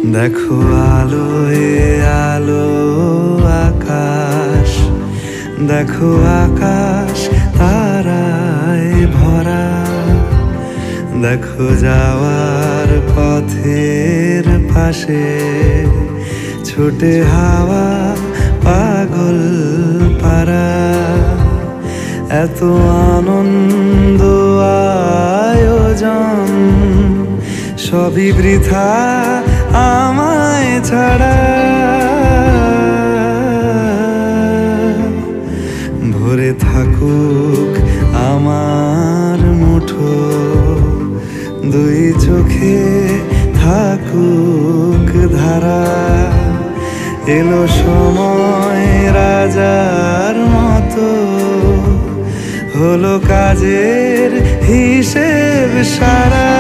দেখো আলোয় আলো আকাশ, দেখো আকাশ তারায় ভরা। দেখো যাওয়ার পথের পাশে ছুটে হাওয়া পাগল পারা। এত আনন্দ আয়োজন সবই বৃথা আমায় ছাড়া। ভরে থাকুক আমার মুঠো, দুই চোখে থাকুক ধারা। এলো সময় রাজার মতো, হলো কাজের হিসেব সারা।